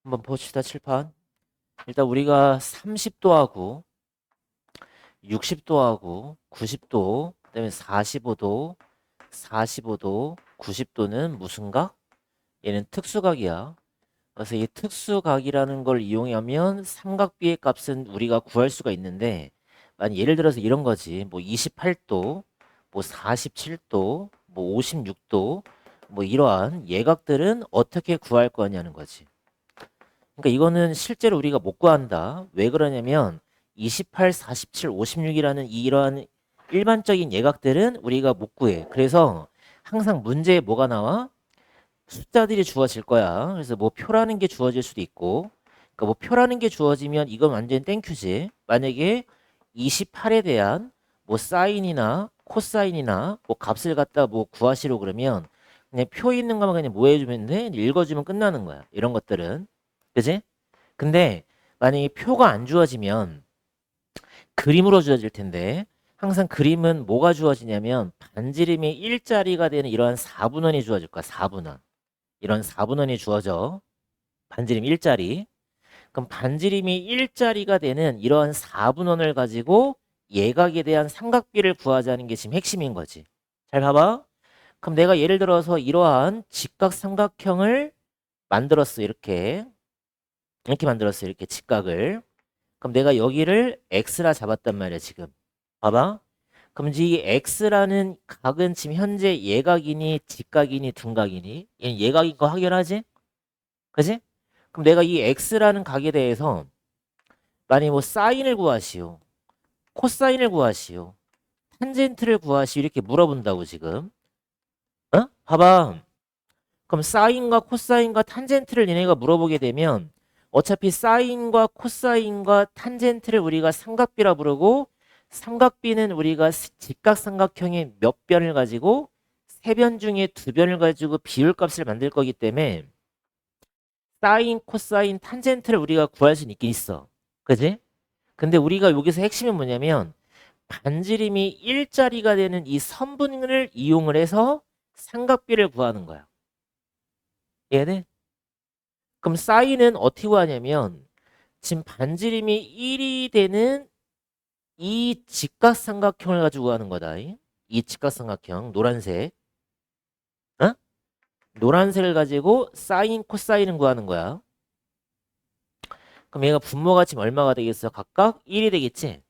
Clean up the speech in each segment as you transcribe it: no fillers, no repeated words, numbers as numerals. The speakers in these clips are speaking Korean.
한번 봅시다. 칠판. 일단 우리가 30도하고 60도하고 90도, 그다음에 45도, 45도, 90도는 무슨 각? 얘는 특수각이야. 그래서 이 특수각이라는 걸 이용하면 삼각비의 값은 우리가 구할 수가 있는데, 만약 예를 들어서 이런 거지. 뭐 28도, 뭐 47도, 뭐 56도, 뭐 이러한 예각들은 어떻게 구할 거냐는 거지. 그러니까 이거는 실제로 우리가 못 구한다. 왜 그러냐면 28, 47, 56이라는 이러한 일반적인 예각들은 우리가 못 구해. 그래서 항상 문제에 뭐가 나와? 숫자들이 주어질 거야. 그래서 뭐 표라는 게 주어질 수도 있고, 그러니까 뭐 표라는 게 주어지면 이건 완전 땡큐지. 만약에 28에 대한 뭐 사인이나 코사인이나 뭐 값을 갖다 뭐 구하시려 그러면 그냥 표 있는 것만 그냥 뭐 해주면 돼? 읽어주면 끝나는 거야. 이런 것들은. 그지? 근데 만약에 표가 안 주어지면 그림으로 주어질 텐데, 항상 그림은 뭐가 주어지냐면 반지름이 일자리가 되는 이러한 4분원이 주어질 거야. 4분원. 이런 4분원이 주어져. 반지름 일자리. 그럼 반지름이 일자리가 되는 이러한 4분원을 가지고 예각에 대한 삼각비를 구하자는 게 지금 핵심인 거지. 잘 봐봐. 그럼 내가 예를 들어서 이러한 직각삼각형을 만들었어. 이렇게 만들었어. 이렇게 직각을. 그럼 내가 여기를 x라 잡았단 말이야, 지금. 봐봐. 그럼 이제 이 x라는 각은 지금 현재 예각이니 직각이니 둔각이니? 얘는 예각인 거 확연하지? 그지? 그럼 내가 이 x라는 각에 대해서 만약에 뭐 사인을 구하시오, 코사인을 구하시오, 탄젠트를 구하시오 이렇게 물어본다고 지금. 어? 봐봐. 그럼 사인과 코사인과 탄젠트를 얘네가 물어보게 되면 어차피 사인과 코사인과 탄젠트를 우리가 삼각비라 부르고, 삼각비는 우리가 직각삼각형의 몇 변을 가지고 세 변 중에 두 변을 가지고 비율값을 만들 거기 때문에 사인, 코사인, 탄젠트를 우리가 구할 수는 있긴 있어. 그지? 근데 우리가 여기서 핵심은 뭐냐면 반지름이 일자리가 되는 이 선분을 이용을 해서 삼각비를 구하는 거야. 이해돼? 그럼 사인은 어떻게 구하냐면 지금 반지름이 1이 되는 이 직각삼각형을 가지고 구하는 거다. 이 직각삼각형 노란색. 어? 노란색을 가지고 사인, 코사인을 구하는 거야. 그럼 얘가 분모가 지금 얼마가 되겠어? 각각 1이 되겠지?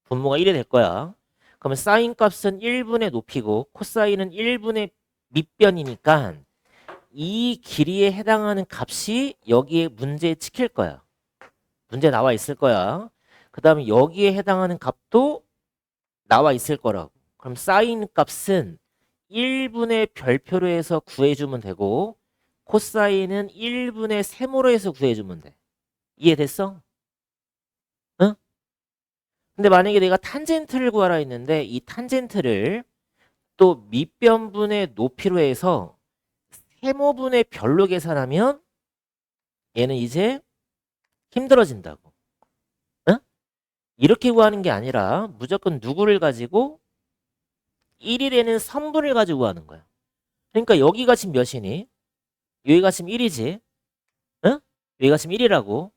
분모가 1이 될 거야. 그러면 사인 값은 1분의 높이고 코사인은 1분의 밑변이니까 이 길이에 해당하는 값이 여기에 문제에 찍힐 거야. 문제 나와 있을 거야. 그 다음에 여기에 해당하는 값도 나와 있을 거라고. 그럼 사인 값은 1분의 별표로 해서 구해주면 되고 코사인은 1분의 세모로 해서 구해주면 돼. 이해됐어? 응? 근데 만약에 내가 탄젠트를 구하라 했는데 이 탄젠트를 또 밑변분의 높이로 해서 세모분의 별로 계산하면 얘는 이제 힘들어진다고. 응? 이렇게 구하는 게 아니라 무조건 누구를 가지고 1이 되는 선분을 가지고 구하는 거야. 그러니까 여기가 지금 몇이니? 여기가 지금 1이지. 응? 여기가 지금 1이라고.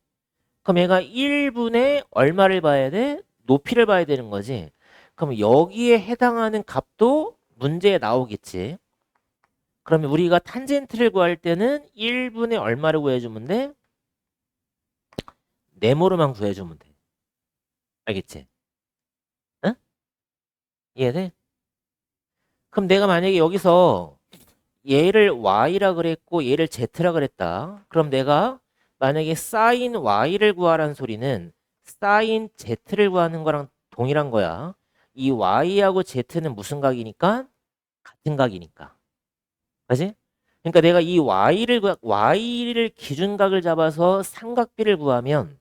그럼 얘가 1분의 얼마를 봐야 돼? 높이를 봐야 되는 거지. 그럼 여기에 해당하는 값도 문제에 나오겠지. 그러면 우리가 탄젠트를 구할 때는 1분의 얼마를 구해주면 돼? 네모로만 구해주면 돼. 알겠지? 응? 이해돼? 그럼 내가 만약에 여기서 얘를 y라 그랬고 얘를 z라 그랬다. 그럼 내가 만약에 sin y를 구하라는 소리는 sin z를 구하는 거랑 동일한 거야. 이 y하고 z는 무슨 각이니까? 같은 각이니까. 그지? 그러니까 내가 이 y를 기준각을 잡아서 삼각비를 구하면,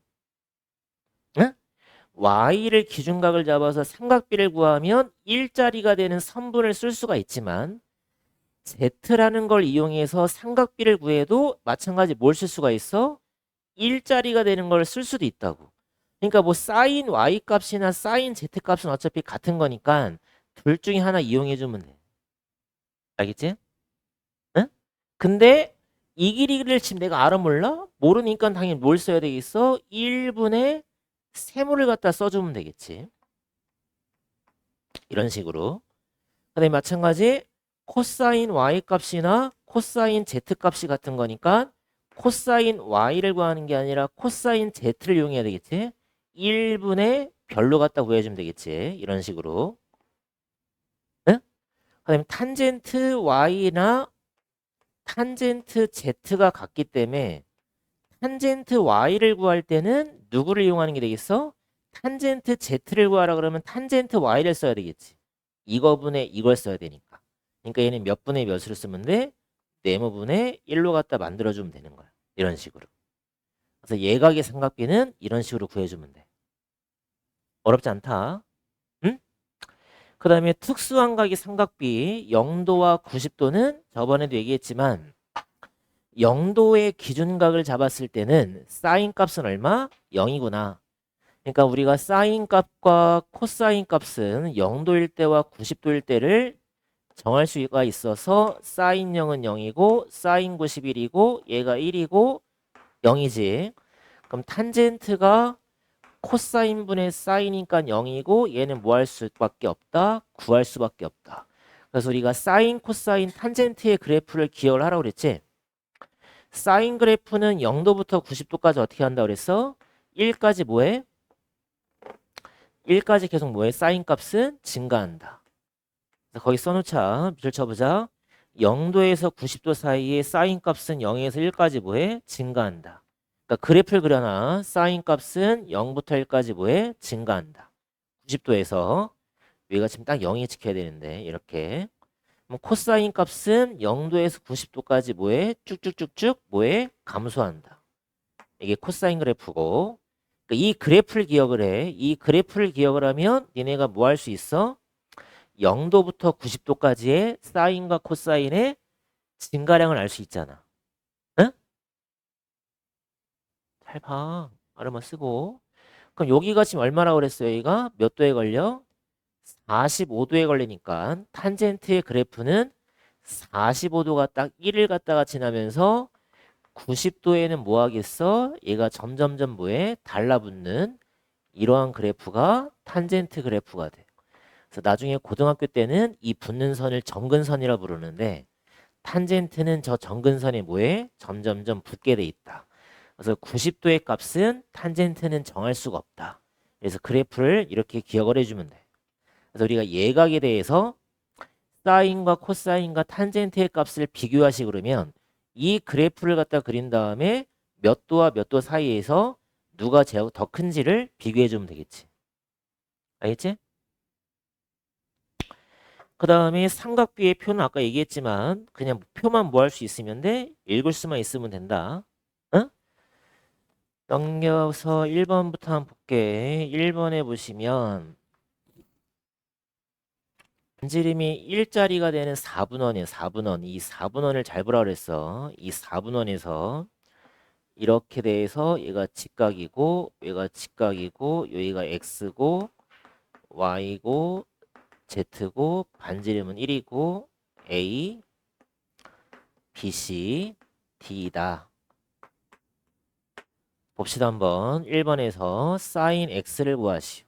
응? y를 기준각을 잡아서 삼각비를 구하면 일자리가 되는 선분을 쓸 수가 있지만 z라는 걸 이용해서 삼각비를 구해도 마찬가지 뭘 쓸 수가 있어? 일자리가 되는 걸 쓸 수도 있다고. 그러니까 뭐 sin y 값이나 sin z 값은 어차피 같은 거니까 둘 중에 하나 이용해 주면 돼. 알겠지? 응? 근데 이 길이를 지금 내가 알아 몰라? 모르니까 당연히 뭘 써야 되겠어? 1분의 세모를 갖다 써주면 되겠지. 이런 식으로. 그다음에 마찬가지 코사인 y 값이나 코사인 z 값이 같은 거니까 코사인 y를 구하는 게 아니라 코사인 z를 이용해야 되겠지. 1분의 별로 갖다 구해주면 되겠지. 이런 식으로. 응? 그다음에 탄젠트 y나 탄젠트 z가 같기 때문에 탄젠트 y를 구할 때는 누구를 이용하는 게 되겠어? 탄젠트 z를 구하라 그러면 탄젠트 y를 써야 되겠지. 이거분의 이걸 써야 되니까. 그러니까 얘는 몇 분의 몇으로 쓰면 돼? 네모분의 1로 갖다 만들어주면 되는 거야. 이런 식으로. 그래서 예각의 삼각비는 이런 식으로 구해주면 돼. 어렵지 않다. 응? 그 다음에 특수한각의 삼각비 0도와 90도는 저번에도 얘기했지만 0도의 기준각을 잡았을 때는 사인 값은 얼마? 0이구나. 그러니까 우리가 사인 값과 코사인 값은 0도일 때와 90도일 때를 정할 수가 있어서 사인 0은 0이고 사인 91이고 얘가 1이고 0이지. 그럼 탄젠트가 코사인 분의 사인이니까 0이고 얘는 뭐 할 수밖에 없다? 구할 수밖에 없다. 그래서 우리가 사인, 코사인, 탄젠트의 그래프를 기억을 하라고 그랬지. 사인 그래프는 0도부터 90도까지 어떻게 한다고 그랬어? 1까지 뭐해? 1까지 계속 뭐해? 사인 값은 증가한다. 거기 써놓자. 밑줄 쳐보자. 0도에서 90도 사이에 사인 값은 0에서 1까지 뭐해? 증가한다. 그러니까 그래프를 그려놔. 사인 값은 0부터 1까지 뭐해? 증가한다. 90도에서 여기가 지금 딱 0이 지켜야 되는데 이렇게. 그럼 코사인 값은 0도에서 90도까지 뭐해? 쭉쭉쭉쭉 뭐해? 감소한다. 이게 코사인 그래프고 그러니까 이 그래프를 기억을 해. 이 그래프를 기억을 하면 니네가 뭐 할 수 있어? 0도부터 90도까지의 사인과 코사인의 증가량을 알 수 있잖아. 응? 잘 봐. 알아만 쓰고. 그럼 여기가 지금 얼마라고 그랬어요? 여기가 몇 도에 걸려? 45도에 걸리니까 탄젠트의 그래프는 45도가 딱 1을 갖다가 지나면서 90도에는 뭐 하겠어? 얘가 점점점 뭐해? 달라붙는 이러한 그래프가 탄젠트 그래프가 돼. 그래서 나중에 고등학교 때는 이 붙는 선을 정근선이라 부르는데 탄젠트는 저 정근선에 뭐해? 점점점 붙게 돼 있다. 그래서 90도의 값은 탄젠트는 정할 수가 없다. 그래서 그래프를 이렇게 기억을 해주면 돼. 그래서 우리가 예각에 대해서 사인과 코사인과 탄젠트의 값을 비교하시 그러면 이 그래프를 갖다 그린 다음에 몇 도와 몇 도 사이에서 누가 제일 더 큰지를 비교해 주면 되겠지. 알겠지? 그 다음에 삼각비의 표는 아까 얘기했지만 그냥 표만 뭐 할 수 있으면 돼? 읽을 수만 있으면 된다. 응? 넘겨서 1번부터 한번 볼게. 1번에 보시면 반지름이 1짜리가 되는 4분원이에요. 4분원. 이 4분원을 잘 보라 그랬어. 이 4분원에서 이렇게 돼서 얘가 직각이고 얘가 직각이고 여기가 x고 y고 z고 반지름은 1이고 a, bc, d다. 봅시다 한번. 1번에서 sin x를 구하시오.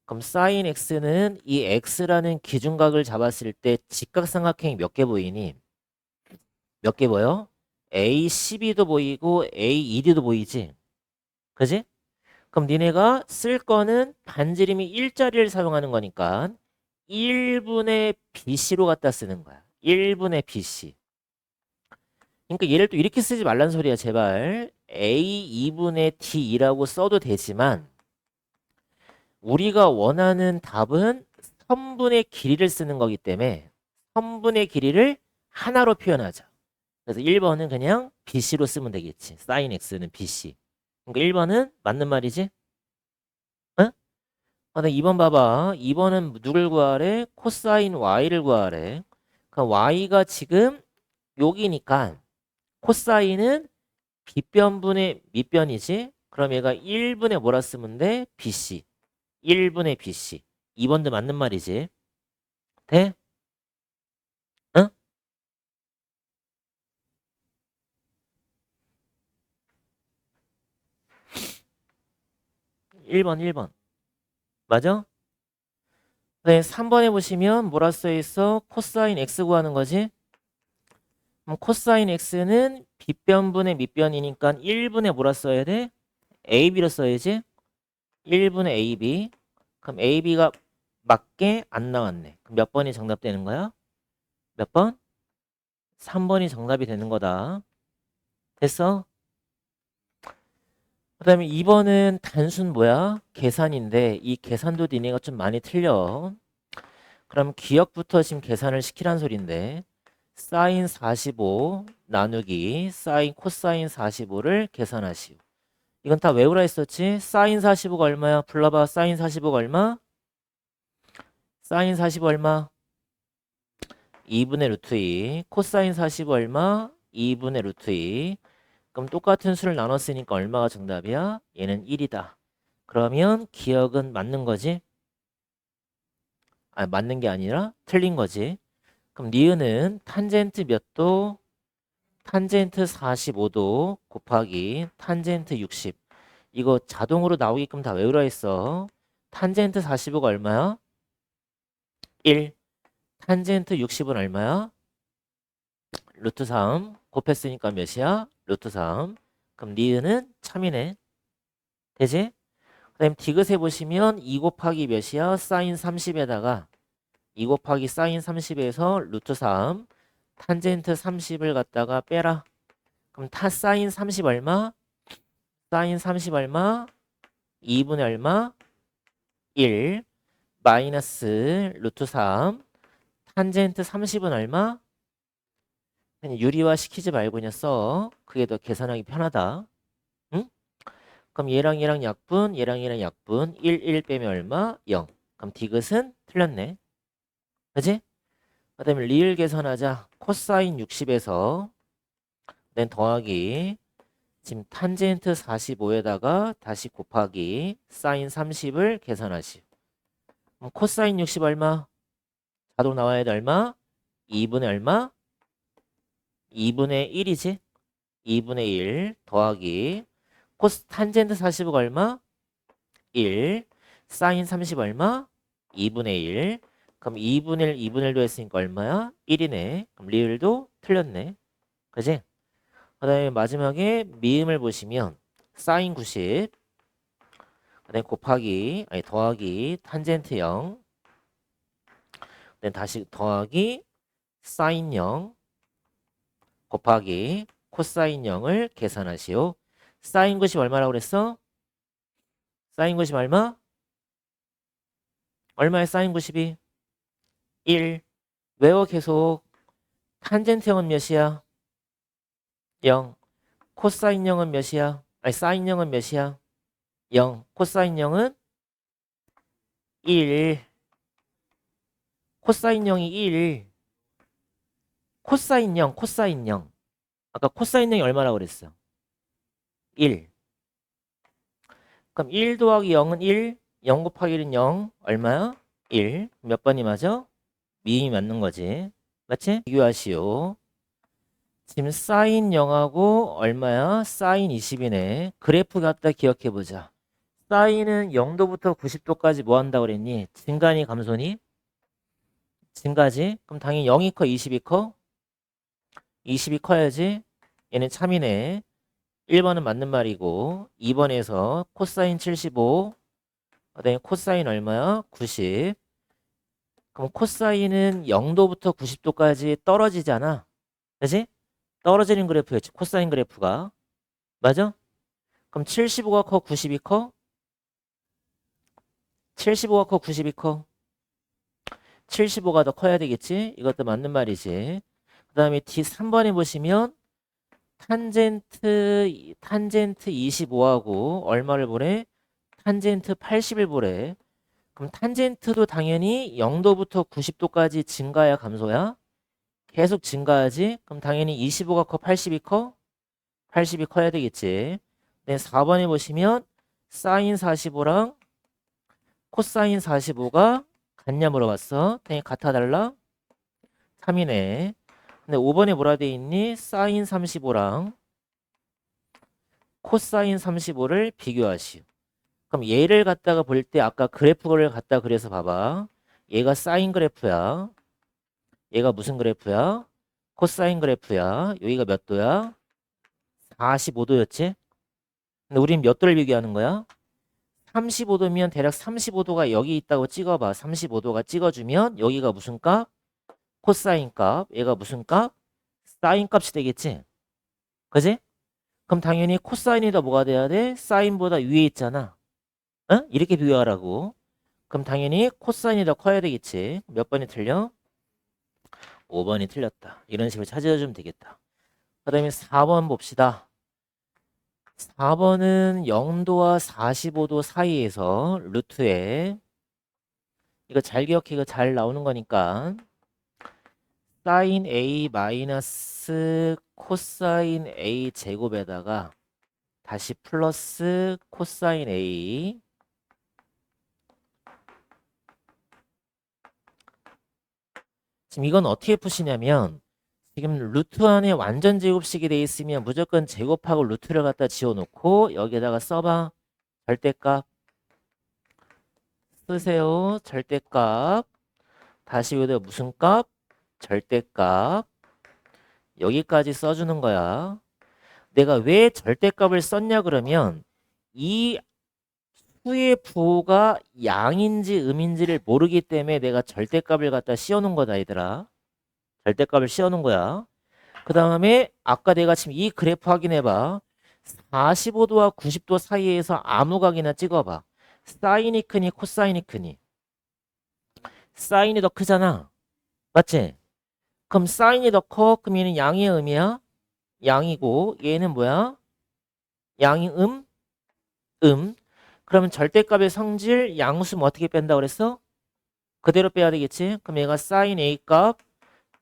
그럼 sin x는 이 x라는 기준각을 잡았을 때 직각삼각형이 몇 개 보이니? 몇 개 보여? A12도 보이고 A1도 보이지? 그지? 그럼 니네가 쓸 거는 반지름이 1짜리를 사용하는 거니까 1분의 BC로 갖다 쓰는 거야. 1분의 BC. 그러니까 얘를 또 이렇게 쓰지 말란 소리야, 제발. A2분의 T라고 써도 되지만 우리가 원하는 답은 선분의 길이를 쓰는 거기 때문에 선분의 길이를 하나로 표현하자. 그래서 1번은 그냥 BC로 쓰면 되겠지. sin x는 BC. 그러니까 1번은 맞는 말이지? 응? 근데 2번 봐봐. 2번은 누굴 구하래? 코사인 y를 구하래. 그럼 y가 지금 여기니까 코사인은 빗변분의 밑변이지? 그럼 얘가 1분의 뭐라 쓰면 돼? BC. 1분의 BC. 2번도 맞는 말이지. 돼? 응? 1번, 1번. 맞아? 네, 3번에 보시면 뭐라 써 있어? 코사인 x 구하는 거지? 그럼 코사인 x는 빗변분의 밑변이니까 1분의 뭐라 써야 돼? ab로 써야지. 1분의 ab. 그럼 ab가 맞게 안 나왔네. 그럼 몇 번이 정답 되는 거야? 몇 번? 3번이 정답이 되는 거다. 됐어? 그 다음에 2번은 단순 뭐야? 계산인데 이 계산도 니네가 좀 많이 틀려. 그럼 기억부터 지금 계산을 시키란 소린데 사인 45 나누기 사인 코사인 45를 계산하시오. 이건 다 외우라 했었지? 사인 45가 얼마야? 불러봐. 사인 45가 얼마? 사인 45 얼마? 2분의 루트 2. 코사인 45 얼마? 2분의 루트 2. 그럼 똑같은 수를 나눴으니까 얼마가 정답이야? 얘는 1이다. 그러면 기억은 맞는 거지? 아, 맞는 게 아니라 틀린 거지. 그럼 니은은 탄젠트 몇 도? 탄젠트 45도 곱하기 탄젠트 60. 이거 자동으로 나오게끔 다 외우라 했어. 탄젠트 45가 얼마야? 1. 탄젠트 60은 얼마야? 루트 3. 곱했으니까 몇이야? 루트 3. 그럼 니은은 참이네. 되지? 그 다음 디귿에 보시면 2 곱하기 몇이야? 사인 30에다가 2 곱하기 사인 30에서 루트 3. 탄젠트 30을 갖다가 빼라. 그럼 타 사인 30 얼마? 사인 30 얼마? 2분의 얼마? 1 마이너스 루트 3 탄젠트 30은 얼마? 그냥 유리화 시키지 말고 그냥 써. 그게 더 계산하기 편하다. 응? 그럼 얘랑 약분, 얘랑 약분 1 빼면 얼마? 0. 그럼 디귿은 틀렸네. 그지? 그 다음에 리을 계산하자. 코사인 60에서 낸 더하기 지금 탄젠트 45에다가 다시 곱하기 사인 30을 계산하시. 그럼 코사인 60 얼마? 자동 나와야 돼 얼마? 2분의 얼마? 2분의 1이지? 2분의 1 더하기 코스 탄젠트 45가 얼마? 1 사인 30 얼마? 2분의 1 그럼 2분의 1, 2분의 1도 했으니까 얼마야? 1이네. 그럼 리을도 틀렸네. 그지? 그 다음에 마지막에 미음을 보시면 사인 90 그다음에 곱하기 아니 더하기 탄젠트 0 그다음에 다시 더하기 사인 0 곱하기 코사인 0을 계산하시오. 사인 90 얼마라고 그랬어? 사인 90 얼마? 얼마야 사인 90이? 1 외워 계속. 탄젠트 0은 몇이야? 0 코사인 0은 몇이야? 아니 사인 0은 몇이야? 0 코사인 0은 1 코사인 0이 1 코사인 0 코사인 0 아까 코사인 0이 얼마라고 그랬어? 1 그럼 1 더하기 0은 1 0 곱하기 1은 0 얼마야? 1 몇 번이 맞아? 미음이 맞는 거지. 맞지? 비교하시오. 지금 사인 0하고 얼마야? 사인 20이네. 그래프 갖다 기억해보자. 사인은 0도부터 90도까지 뭐 한다고 그랬니? 증가니 감소니? 증가지? 그럼 당연히 0이 커 20이 커? 20이 커야지. 얘는 참이네. 1번은 맞는 말이고 2번에서 코사인 75 그다음에 코사인 얼마야? 90 그럼 코사인은 0도부터 90도까지 떨어지잖아. 그지? 떨어지는 그래프였지. 코사인 그래프가. 맞아? 그럼 75가 커? 90이 커? 75가 커? 90이 커? 75가 더 커야 되겠지? 이것도 맞는 말이지. 그 다음에 D3번에 보시면 탄젠트 25하고 얼마를 보래? 탄젠트 80을 보래. 그럼 탄젠트도 당연히 0도부터 90도까지 증가야 감소야? 계속 증가하지? 그럼 당연히 25가 커 80이 커? 80이 커야 되겠지. 네, 4번에 보시면 사인 45랑 코사인 45가 같냐 물어봤어. 당연히 같아 달라? 3이네. 근데 5번에 뭐라 돼 있니? 사인 35랑 코사인 35를 비교하시오. 그럼 얘를 갖다가 볼 때 아까 그래프를 갖다 그려서 봐봐. 얘가 사인 그래프야. 얘가 무슨 그래프야? 코사인 그래프야. 여기가 몇 도야? 45도였지? 근데 우린 몇 도를 비교하는 거야? 35도면 대략 35도가 여기 있다고 찍어봐. 35도가 찍어주면 여기가 무슨 값? 코사인 값. 얘가 무슨 값? 사인 값이 되겠지? 그지? 그럼 당연히 코사인이 더 뭐가 돼야 돼? 사인보다 위에 있잖아. 응? 이렇게 비교하라고. 그럼 당연히 코사인이 더 커야 되겠지. 몇 번이 틀려? 5번이 틀렸다. 이런 식으로 찾아주면 되겠다. 그 다음에 4번 봅시다. 4번은 0도와 45도 사이에서 루트에 이거 잘 기억해. 이거 잘 나오는 거니까 사인 A 마이너스 코사인 A 제곱에다가 다시 플러스 코사인 A 지금 이건 어떻게 푸시냐면 지금 루트 안에 완전 제곱식이 돼 있으면 무조건 제곱하고 루트를 갖다 지워놓고 여기에다가 써봐. 절대값 쓰세요. 절대값 다시 여기다 무슨 값? 절대값 여기까지 써주는 거야. 내가 왜 절대값을 썼냐 그러면 이 수의 부호가 양인지 음인지를 모르기 때문에 내가 절대값을 갖다 씌워놓은 거다 얘들아. 절대값을 씌워놓은 거야. 그 다음에 아까 내가 지금 이 그래프 확인해봐. 45도와 90도 사이에서 아무 각이나 찍어봐. 사인이 크니 코사인이 크니? 사인이 더 크잖아. 맞지? 그럼 사인이 더 커? 그럼 얘는 양이야 음이야? 양이고 얘는 뭐야? 양이 음. 그러면 절대값의 성질 양수면 어떻게 뺀다 그랬어? 그대로 빼야 되겠지? 그럼 얘가 사인 A 값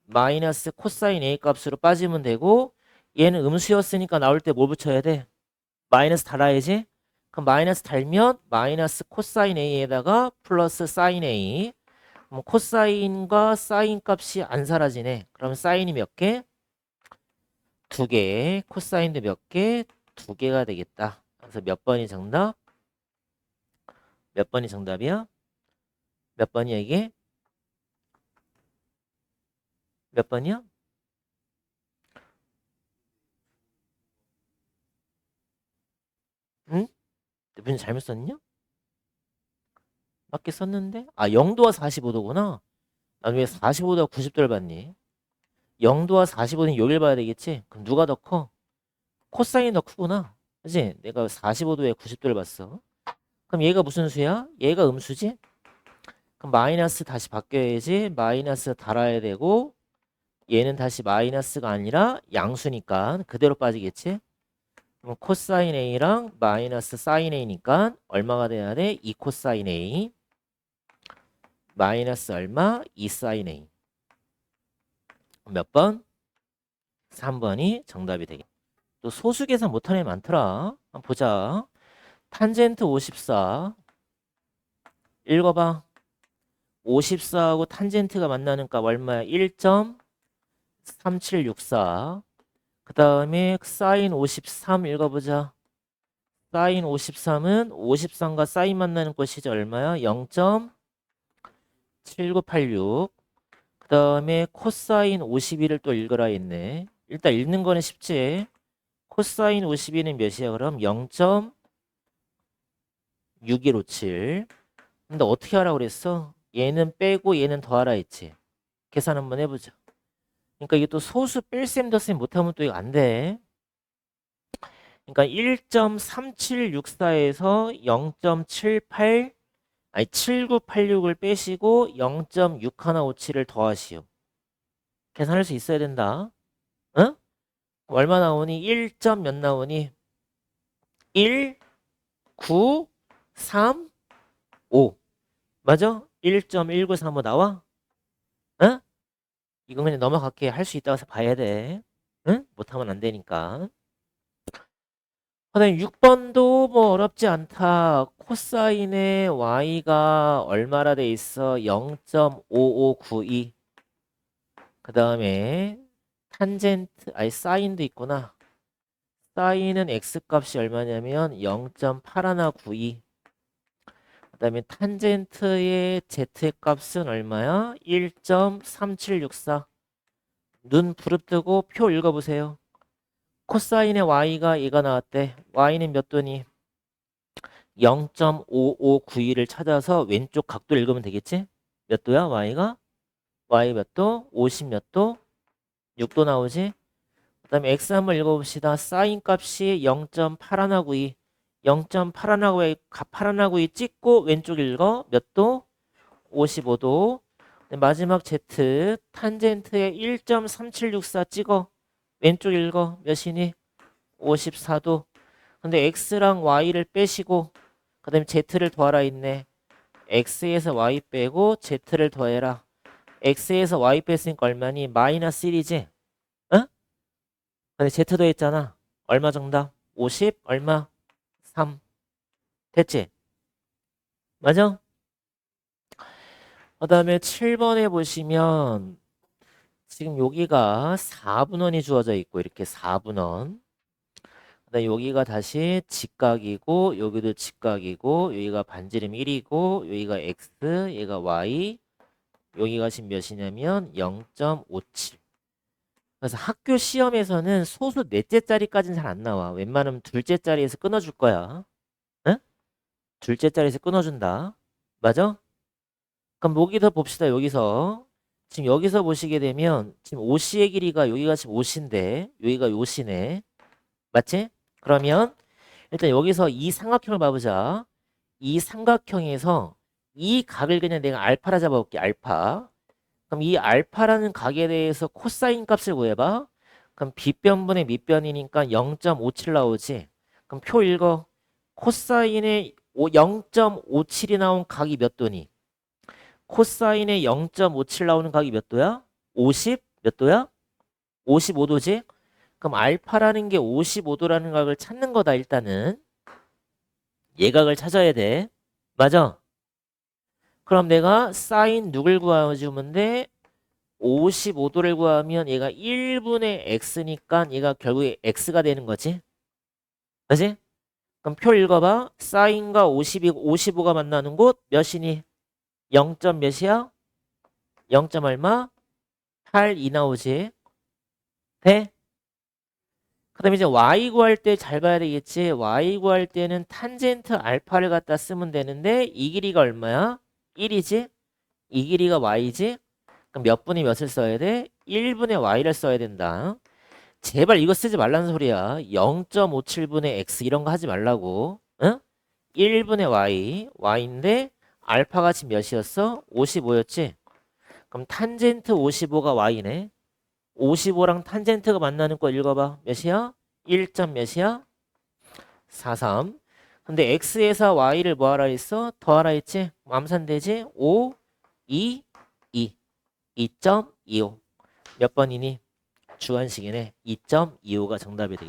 마이너스 코사인 A 값으로 빠지면 되고 얘는 음수였으니까 나올 때 뭐 붙여야 돼? 마이너스 달아야지. 그럼 마이너스 달면 마이너스 코사인 A에다가 플러스 사인 A. 그럼 코사인과 사인 값이 안 사라지네. 그럼 사인이 몇 개? 2개. 코사인도 몇 개? 2개가 되겠다. 그래서 몇 번이 정답? 몇 번이 정답이야? 몇 번이야 이게? 몇 번이야? 응? 문 잘못 썼냐? 맞게 썼는데? 아 0도와 45도구나. 난 왜 45도와 90도를 봤니? 0도와 45도는 여길 봐야 되겠지? 그럼 누가 더 커? 코사인이 더 크구나. 그치? 내가 45도에 90도를 봤어. 그럼 얘가 무슨 수야? 얘가 음수지? 그럼 마이너스 다시 바뀌어야지. 마이너스 달아야 되고 얘는 다시 마이너스가 아니라 양수니까 그대로 빠지겠지? 그럼 코사인 A랑 마이너스 사인 A니까 얼마가 돼야 돼? 2 코사인 A 마이너스 얼마? 2 사인 A. 몇 번? 3번이 정답이 되겠다. 또 소수 계산 못하는 애 많더라. 한번 보자. 탄젠트 54 읽어봐. 54하고 탄젠트가 만나는 값 얼마야? 1.3764. 그 다음에 사인 53 읽어보자. 사인 53은 53과 사인 만나는 곳이 얼마야? 0.7986. 그 다음에 코사인 52를 또 읽으라 했네. 일단 읽는 거는 쉽지. 코사인 52는 몇이야? 그럼 0.6157. 근데 어떻게 하라고 그랬어? 얘는 빼고 얘는 더하라 했지. 계산 한번 해보자. 그러니까 이게 또 소수 뺄셈 덧셈 못하면 또 이거 안 돼. 그러니까 1.3764에서 0.78 아니 7986을 빼시고 0.6157을 더하시오. 계산할 수 있어야 된다. 응? 얼마 나오니? 1. 몇 나오니? 1, 9, 3, 5. 맞아? 1.1935 나와? 응? 이건 그냥 넘어갈게. 할 수 있다고 해서 봐야 돼. 응? 못하면 안 되니까. 그다음에 6번도 뭐 어렵지 않다. 코사인의 y가 얼마나 돼 있어? 0.5592. 그 다음에 탄젠트, 아니 사인도 있구나. 사인은 x 값이 얼마냐면 0.8192. 그 다음에 탄젠트의 z 값은 얼마야? 1.3764. 눈 부릅뜨고 표 읽어보세요. 코사인의 y가 얘가 나왔대. y는 몇 도니? 0.5591을 찾아서 왼쪽 각도 읽으면 되겠지? 몇 도야 y가? y 몇 도? 50 몇 도? 6도 나오지? 그 다음에 x 한번 읽어봅시다. 사인 값이 0.8192. 0.8192 찍고 왼쪽 읽어. 몇 도? 55도. 마지막 z 탄젠트에 1.3764 찍어. 왼쪽 읽어. 몇이니? 54도. 근데 x랑 y를 빼시고 그 다음에 z를 더하라 있네. x에서 y 빼고 z를 더해라. x에서 y 뺐으니까 얼마니? 마이너스 1이지? 어? 근데 z 더했잖아. 얼마 정답? 50 얼마? 3. 됐지? 맞아? 그 다음에 7번에 보시면 지금 여기가 4분원이 주어져 있고 이렇게 4분원. 그다음에 여기가 다시 직각이고 여기도 직각이고 여기가 반지름 1이고 여기가 x 얘가 y 여기가 지금 몇이냐면 0.57. 그래서 학교 시험에서는 소수 넷째 자리까지는 잘 안 나와. 웬만하면 둘째 자리에서 끊어줄 거야. 응? 둘째 자리에서 끊어준다. 맞아? 그럼 여기서 봅시다. 여기서 지금 여기서 보시게 되면 지금 OC의 길이가 여기가 지금 OC인데 여기가 OC네. 맞지? 그러면 일단 여기서 이 삼각형을 봐보자. 이 삼각형에서 이 각을 그냥 내가 알파라 잡아볼게. 알파. 그럼 이 알파라는 각에 대해서 코사인 값을 구해봐. 그럼 빗변분의 밑변이니까 0.57 나오지. 그럼 표 읽어. 코사인의 0.57이 나온 각이 몇 도니? 코사인의 0.57 나오는 각이 몇 도야? 50? 몇 도야? 55도지? 그럼 알파라는 게 55도라는 각을 찾는 거다 일단은. 예각을 찾아야 돼. 맞아? 그럼 내가 사인 누굴 구해주면 돼? 55도를 구하면 얘가 1분의 x니까 얘가 결국에 x가 되는 거지. 그지? 그럼 표 읽어봐. 사인과 55가 만나는 곳 몇이니? 0점 몇이야? 0점 얼마? 82 나오지. 돼? 그 다음에 이제 y 구할 때 잘 봐야 되겠지. y 구할 때는 탄젠트 알파를 갖다 쓰면 되는데 이 길이가 얼마야? 1이지? 이 길이가 y지? 그럼 몇 분의 몇을 써야 돼? 1분의 y를 써야 된다. 제발 이거 쓰지 말라는 소리야. 0.57분의 x 이런 거 하지 말라고. 응? 1분의 y, y인데 알파가 지금 몇이었어? 55였지? 그럼 탄젠트 55가 y네. 55랑 탄젠트가 만나는 거 읽어봐. 몇이야? 1점 몇이야? 43. 근데 x에서 y를 뭐 하라 했어? 더하라 했지? 암산되지? 5, 2, 2. 2.25. 몇 번이니? 주관식이네. 2.25가 정답이 되겠다.